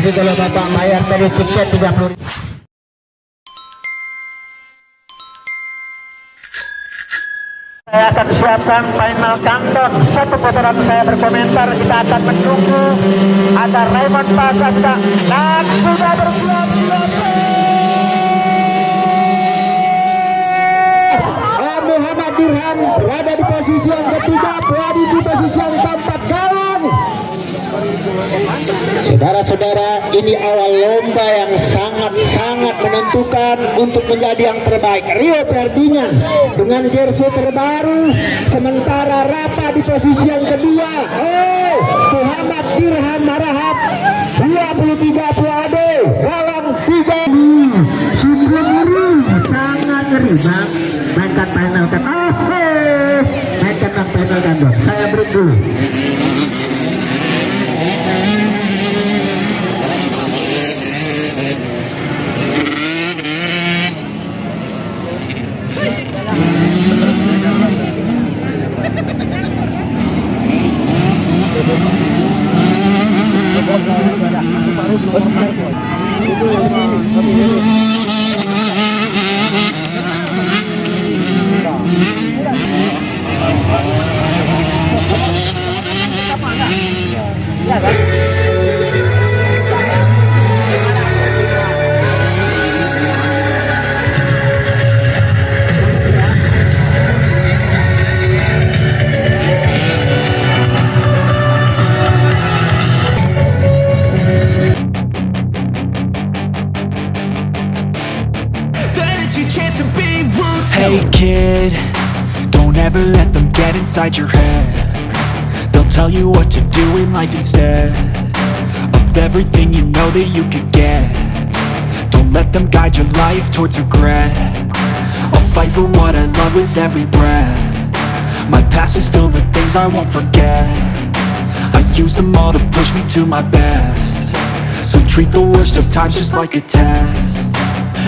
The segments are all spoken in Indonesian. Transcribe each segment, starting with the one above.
kasih kalau Bapak bayar tadi tiket 30.000. Saya akan siapkan final countdown. Satu putaran saya berkomentar. Kita akan menunggu ada Raymond Pasaka dan sudah bersiap-siap. Muhammad Dirham berada di posisi yang ketiga, Puadi di posisi yang keempat. Galang. Saudara-saudara, ini awal lomba yang sangat-sangat menentukan untuk menjadi yang terbaik. Rio Ferdinand dengan jersey terbaru, sementara Rafa di posisi yang kedua. Muhammad Dirham Marahab 23 Puade, Galang 3. Sungguh ngeri, sangat ngeri bang. Mainkan final kan, mainkan final kan dong. Saya break dulu. Hey kid, don't ever let them get inside your head. They'll tell you what to do in life instead of everything you know that you could get. Don't let them guide your life towards regret. I'll fight for what I love with every breath. My past is filled with things I won't forget. I use them all to push me to my best. So treat the worst of times just like a test.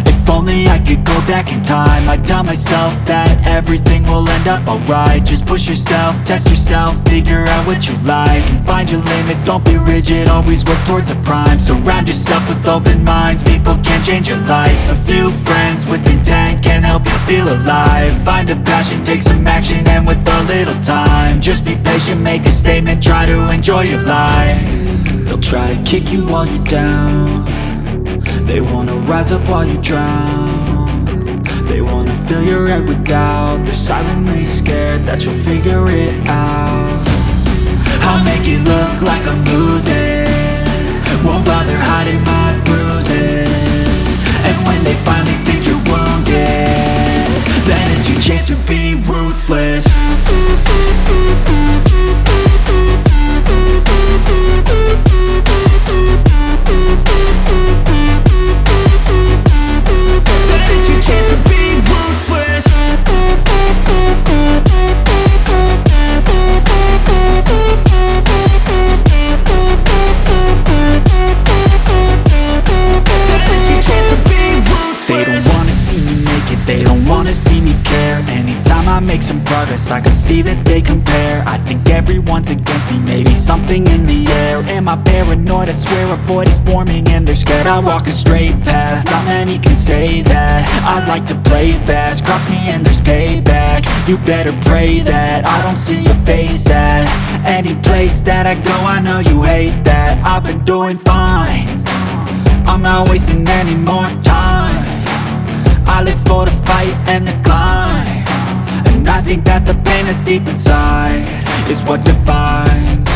If only I could go back in time, I'd tell myself that everything will end up alright. Just push yourself, test yourself, figure out what you like, and find your limits, don't be rigid, always work towards a prime. Surround yourself with open minds, people can change your life. A few friends with intent can help you feel alive. Find a passion, take some action, and with a little time, just be patient, make a statement, try to enjoy your life. They'll try to kick you while you're down. They wanna rise up while you drown. They wanna fill your head with doubt. They're silently scared that you'll figure it out. I'll make it look like I'm losing, won't bother hiding my bruises. And when they finally think you're wounded, then it's your chance to be ruthless. Make some progress, I can see that they compare. I think everyone's against me, maybe something in the air. Am I paranoid? I swear a void is forming and they're scared I walk a straight path. Not many can say that. I like to play fast, cross me and there's payback. You better pray that I don't see your face at any place that I go. I know you hate that. I've been doing fine, I'm not wasting any more time. I live for the fight and the climb. And I think that the pain that's deep inside is what defines.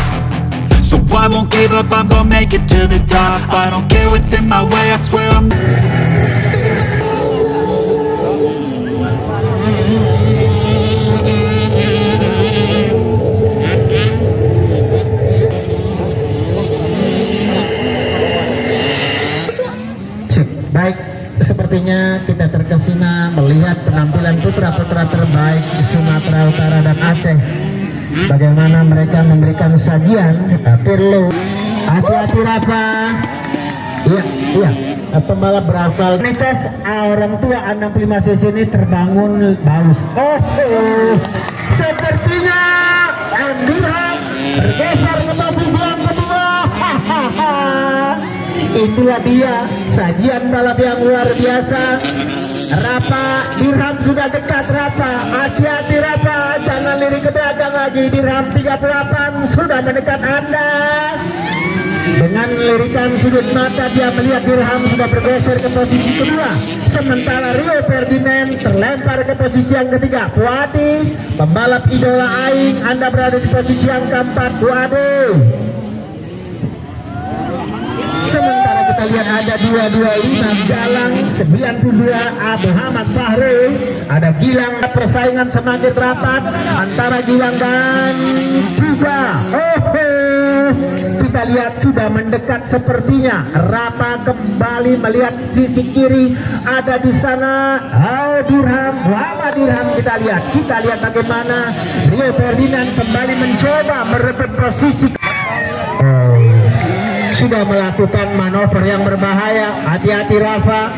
So I won't give up, I'm gonna make it to the top. I don't care what's in my way, I swear I'm... Baik, sepertinya kita terkesima melihat penampilan putra-putra terbaik Sumatera Utara dan Aceh. Bagaimana mereka memberikan sajian. Pirlo, hati-hati Rafa. Iya, pembalap berasal Nites. Orang tua 65 cc ini terbangun bagus. Sepertinya Andurham bergeser ke posisi yang kedua. Itulah dia sajian balap yang luar biasa. Rapa, Dirham sudah dekat. Rapa, hati-hati Rapa, jangan lirik ke belakang lagi. Dirham 38 sudah mendekat Anda. Dengan lirikan sudut mata dia melihat Dirham sudah bergeser ke posisi kedua, sementara Rio Ferdinand terlempar ke posisi yang ketiga. Puadi, pembalap idola Aing, Anda berada di posisi yang keempat. Puadi. Sementara kita lihat ada 225 Galang, 92 Muhammad Fahri, ada Gilang. Persaingan semakin rapat antara Gilang dan juga kita lihat sudah mendekat sepertinya. Rapa kembali melihat sisi kiri, ada di sana Dirham, Muhammad Dirham. Kita lihat bagaimana Rio Ferdinand kembali mencoba merebut posisi. Sudah melakukan manuver yang berbahaya. Hati-hati Rafa.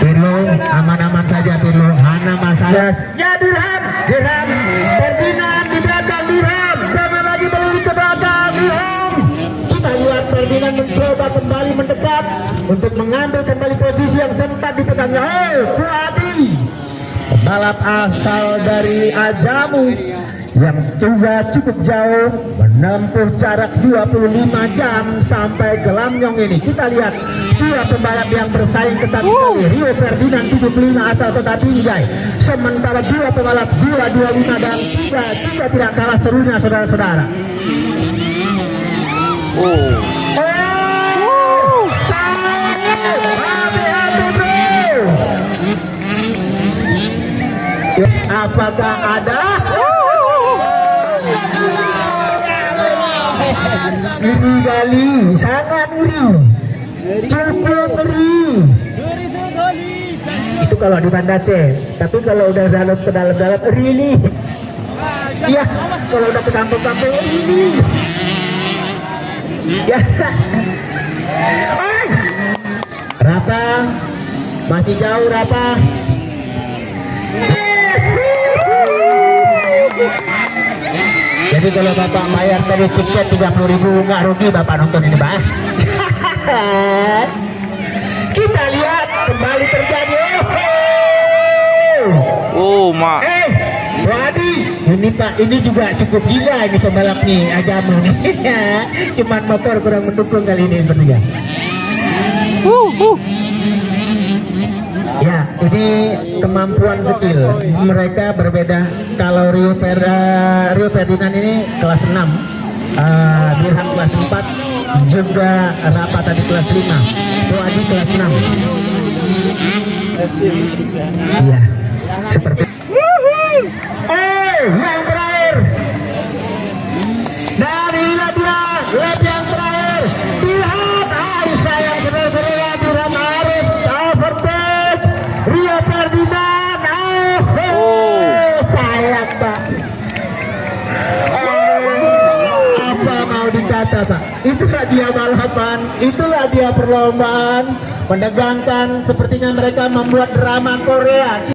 Pirlo, aman-aman saja Pirlo. Hana masalah. Ya Dirham Ferdinand di belakang Dirham. Jangan lagi balik ke belakang Dirham. Kita lihat Ferdinand mencoba kembali mendekat untuk mengambil kembali posisi yang sempat dipegangnya Puadi, pembalap asal dari Ajamu yang juga cukup jauh, menempuh jarak 25 jam sampai ke Lamnyong ini. Kita lihat dua pembalap yang bersaing ketat sekali. Rio Ferdinand 75 asal kota Binjai, sementara dua pembalap 225 dan 3 tidak kalah serunya saudara-saudara. Apakah ada? Iri kali, sangat iri, cukup iri. Itu kalau di Banda Aceh, tapi kalau udah dalam ke dalam iri nih. Iya, kalau udah ke kampung-kampung iri. Ya. Rapa, masih jauh Rapa. Jadi kalau Bapak bayar tadi tiket 30.000 nggak rugi Bapak nonton ini Pak. Kita lihat kembali terjadi. Mak. Wadi, ini Pak, ini juga cukup gila ini pembalap nih Ajamu nih. Cuman motor kurang mendukung kali ini bertiga. Ya, ini kemampuan skill mereka berbeda. Kalau Rio Ferdinand ini kelas 6, Dirham kelas 4, juga Rapa tadi kelas 5, Suadi kelas 6. Iya, seperti yang terakhir dari lap yang terakhir. Lihat, sayang saudara-saudara, Dirham harus overtake Rio Ferdinand. Sayang Pak. Apa mau dikata Pak? Itulah dia balapan, itulah dia perlombaan. Menegangkan, sepertinya mereka membuat drama Korea.